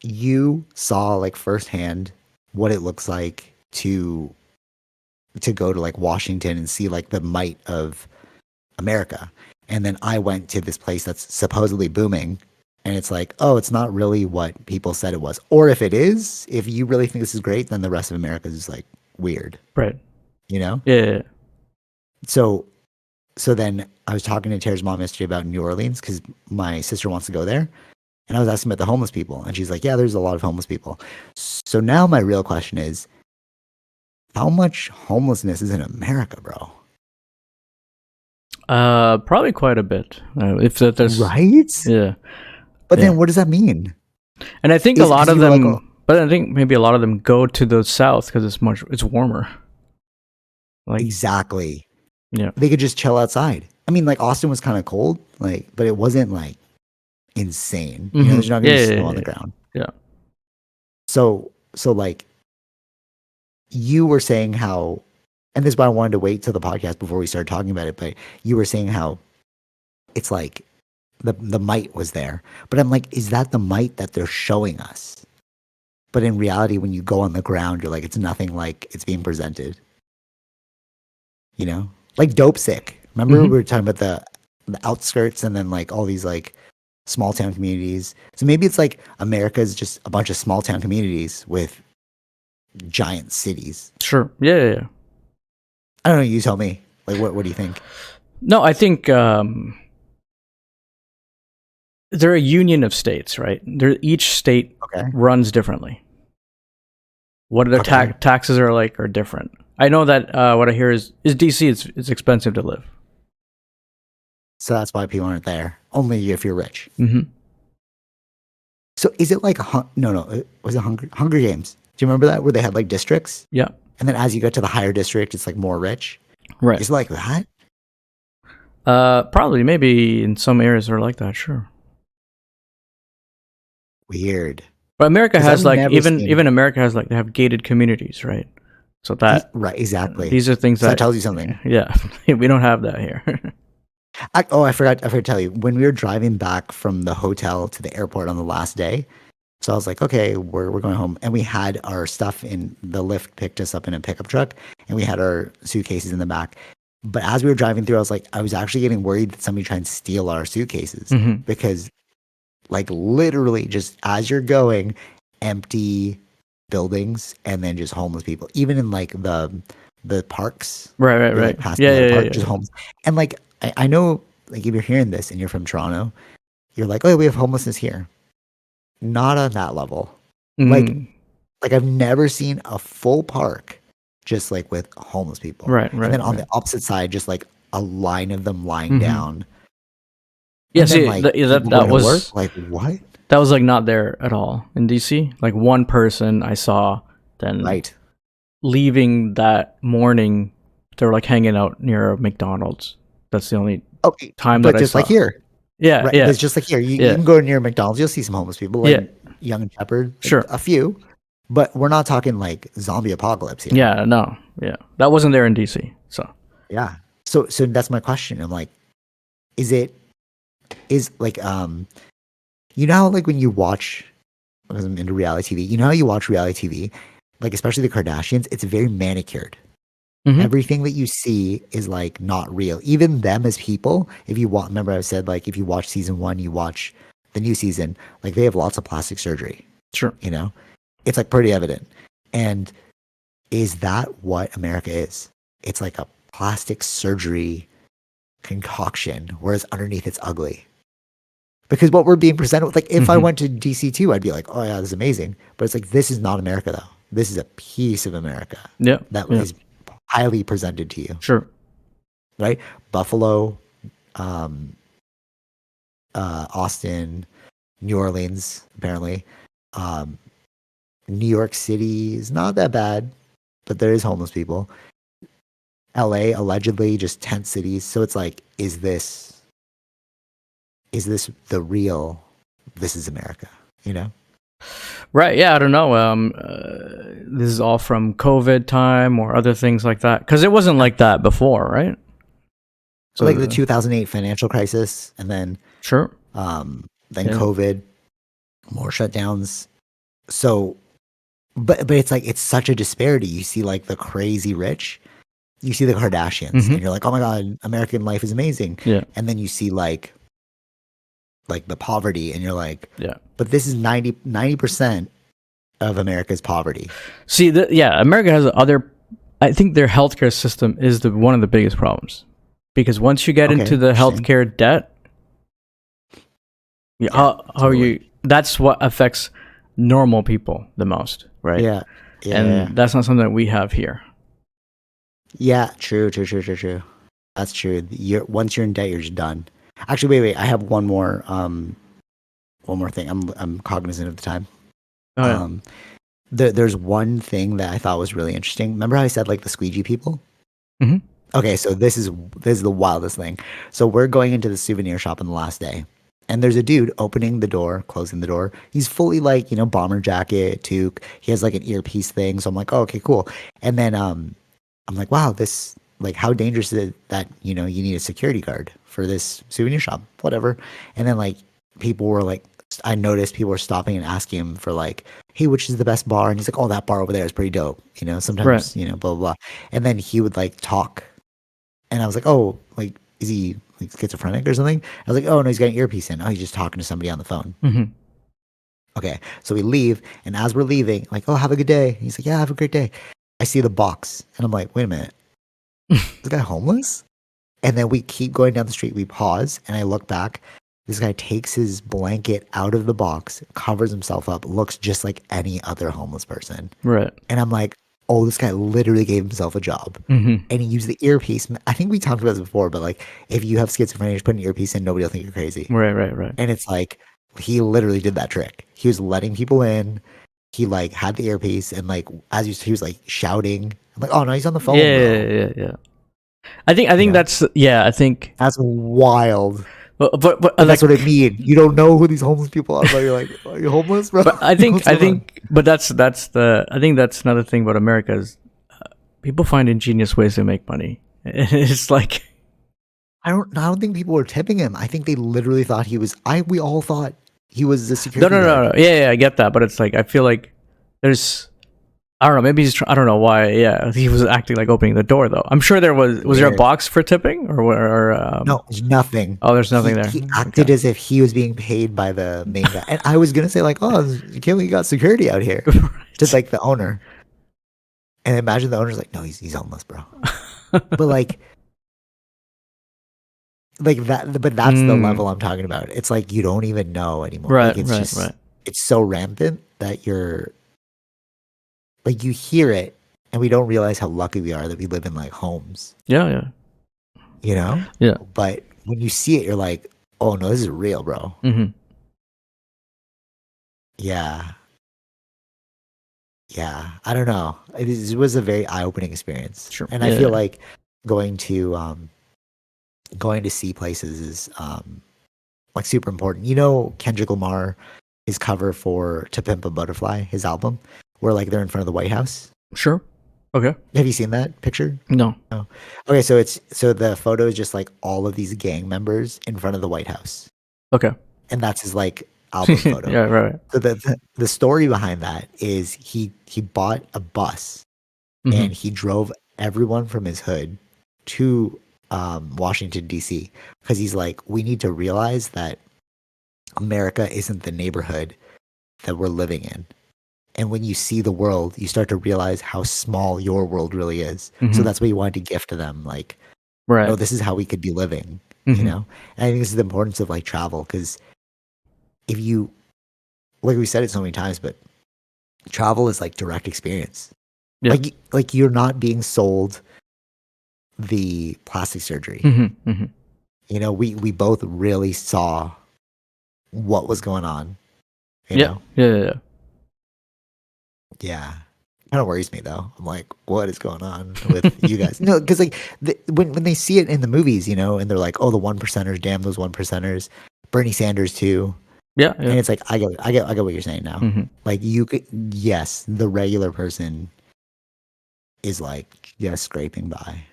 you saw like firsthand what it looks like to go to like Washington and see like the might of America. And then I went to this place that's supposedly booming, and it's like, oh, it's not really what people said it was. Or if it is, if you really think this is great, then the rest of America is like weird, Right. you know? Yeah. So then I was talking to Tara's mom yesterday about New Orleans because my sister wants to go there. And I was asking about the homeless people. And she's like, yeah, there's a lot of homeless people. So now my real question is, how much homelessness is in America, bro? Probably quite a bit. If there's Right? Yeah. But then what does that mean? And I think a lot 'cause of you were them, like, oh, but I think maybe a lot of them go to the south because it's warmer. Like, exactly. yeah. They could just chill outside. I mean, like Austin was kind of cold, like, but it wasn't like insane. You know, there's not gonna be snow on the ground. Yeah. So like you were saying how, and this is why I wanted to wait till the podcast before we started talking about it, but you were saying how it's like the might was there. But I'm like, is that the might that they're showing us? But in reality, when you go on the ground, you're like, it's nothing like it's being presented. You know? Like Dope Sick. Remember we were talking about the outskirts and then like all these like small town communities. So maybe it's like America is just a bunch of small town communities with giant cities. Sure. Yeah. I don't know. You tell me. Like, what do you think? No, I think they're a union of states, right? Each state runs differently. What their taxes are like are different. I know that what I hear is DC. It's expensive to live. So that's why people aren't there. Only if you're rich. Mm-hmm. So is it like no? Was it Hunger Games? Do you remember that where they had like districts? Yeah. And then as you get to the higher district, it's like more rich. Right. Is it like that? Probably. Maybe in some areas are like that. Sure. Weird. But America has like even America has like they have gated communities, right? So that right, exactly. These are things that tells you something. Yeah, we don't have that here. I forgot to tell you, when we were driving back from the hotel to the airport on the last day, so I was like, okay, we're going home, and we had our stuff in the lift picked us up in a pickup truck, and we had our suitcases in the back. But as we were driving through, I was actually getting worried that somebody tried to steal our suitcases because, like, literally, just as you're going, empty buildings and then just homeless people, even in like the parks, right. Like, just homeless, and like. I know, like, if you're hearing this and you're from Toronto, you're like, oh, we have homelessness here. Not on that level. Like I've never seen a full park just like with homeless people. Right. And then on the opposite side, just like a line of them lying down. Yeah, see, like, that was work? Like, what? That was like not there at all in DC. Like one person I saw then leaving that morning, they were like hanging out near a McDonald's. That's the only time that I saw. But just like here. Yeah, right. It's just like here. You can go near McDonald's, you'll see some homeless people, like Young and Shepherd. Sure. A few. But we're not talking like zombie apocalypse here. Yeah, no. Yeah. That wasn't there in DC. So yeah. So that's my question. I'm like, is like you know how like when you watch, because I'm into reality TV, you know how you watch reality TV, like especially the Kardashians, it's very manicured. Everything that you see is like not real. Even them as people, if you remember I said like if you watch season 1, you watch the new season, like they have lots of plastic surgery. Sure. You know? It's like pretty evident. And is that what America is? It's like a plastic surgery concoction, whereas underneath it's ugly. Because what we're being presented with, like if I went to DC too, I'd be like, oh yeah, this is amazing. But it's like, this is not America though. This is a piece of America. Yeah. That is highly presented to you. Sure. Right? Buffalo, Austin, New Orleans, apparently. New York City is not that bad, but there is homeless people. LA, allegedly, just tent cities. So it's like, is this the real, this is America, you know? Right. Yeah. I don't know. This is all from COVID time or other things like that. Because it wasn't like that before, right? So like the 2008 financial crisis, and then sure. Then COVID, more shutdowns. so, but it's like it's such a disparity. You see like the crazy rich, you see the Kardashians, and you're like, oh my god, American life is amazing. Yeah. And then you see like the poverty, and you're like, Yeah. but this is 90% of America's poverty. See, America has other. I think their healthcare system is one of the biggest problems, because once you get into the healthcare debt, how are you? That's what affects normal people the most, right? Yeah. And that's not something that we have here. Yeah, true. That's true. Once you're in debt, you're just done. Actually, wait. I have one more thing. I'm cognizant of the time. Oh, yeah. There's one thing that I thought was really interesting. Remember how I said like the squeegee people? Mm-hmm. Okay, so this is the wildest thing. So we're going into the souvenir shop on the last day, and there's a dude opening the door, closing the door. He's fully like, bomber jacket, toque. He has like an earpiece thing. So I'm like, oh, okay, cool. And then I'm like, wow, this, like, how dangerous is it that you need a security guard for this souvenir shop, whatever. And then like people were like, I noticed people were stopping and asking him for like, hey, which is the best bar? And he's like, oh, that bar over there is pretty dope. Sometimes, blah, blah, blah. And then he would like talk. And I was like, oh, like, is he like schizophrenic or something? I was like, oh, no, he's got an earpiece in. Oh, he's just talking to somebody on the phone. Mm-hmm. Okay. So we leave. And as we're leaving, like, oh, have a good day. And he's like, yeah, have a great day. I see the box. And I'm like, wait a minute. Is this guy homeless? And then we keep going down the street. We pause. And I look back. This guy takes his blanket out of the box, covers himself up, looks just like any other homeless person. Right. And I'm like, oh, this guy literally gave himself a job. Mm-hmm. And he used the earpiece. I think we talked about this before, but like, if you have schizophrenia, just put an earpiece in, nobody will think you're crazy. Right. And it's like, he literally did that trick. He was letting people in. He like had the earpiece, and like, he was like shouting. I'm like, oh no, he's on the phone. Yeah. I think that's that's wild. But that's what I mean. You don't know who these homeless people are, but you're like, are you homeless, bro? But I think, but that's another thing about America is people find ingenious ways to make money. It's like, I don't think people were tipping him. I think they literally thought he was. We all thought he was the security. No. Yeah, I get that, but it's like, I feel like there's, I don't know, maybe I don't know why. Yeah, he was acting like opening the door though. I'm sure there was there a box for tipping or no, there's nothing. Oh, there's nothing there. He acted as if he was being paid by the main guy, and I was gonna say like, oh, can't we got security out here? Right. Just like the owner. And imagine the owner's like, no, he's homeless, bro. But like that. But that's the level I'm talking about. It's like you don't even know anymore. Right. Like, Right. It's so rampant that you're. Like you hear it, and we don't realize how lucky we are that we live in like homes. Yeah. Yeah. But when you see it, you're like, oh no, this is real, bro. Mm-hmm. Yeah. I don't know. It was a very eye-opening experience. Sure. And I feel like going to see places is like super important. Kendrick Lamar, his cover for "To Pimp a Butterfly," his album, where like they're in front of the White House. Sure. Okay. Have you seen that picture? No. Okay, so the photo is just like all of these gang members in front of the White House. Okay. And that's his like album photo. Yeah, right. So the story behind that is he bought a bus and he drove everyone from his hood to Washington D.C. because he's like, we need to realize that America isn't the neighborhood that we're living in. And when you see the world, you start to realize how small your world really is. So that's what you wanted to gift to them. Like, right. Oh, this is how we could be living, And I think this is the importance of like travel. Cause if you, like we said it so many times, but travel is like direct experience. Yeah. Like you're not being sold the plastic surgery. We both really saw what was going on. Yeah. Yeah. Kind of worries me though. I'm like, what is going on with you guys? No, because like when they see it in the movies, and they're like, oh, the 1%ers, damn those 1%ers. Bernie Sanders too. Yeah. And it's like I get what you're saying now. Like you could, yes, the regular person is like just scraping by.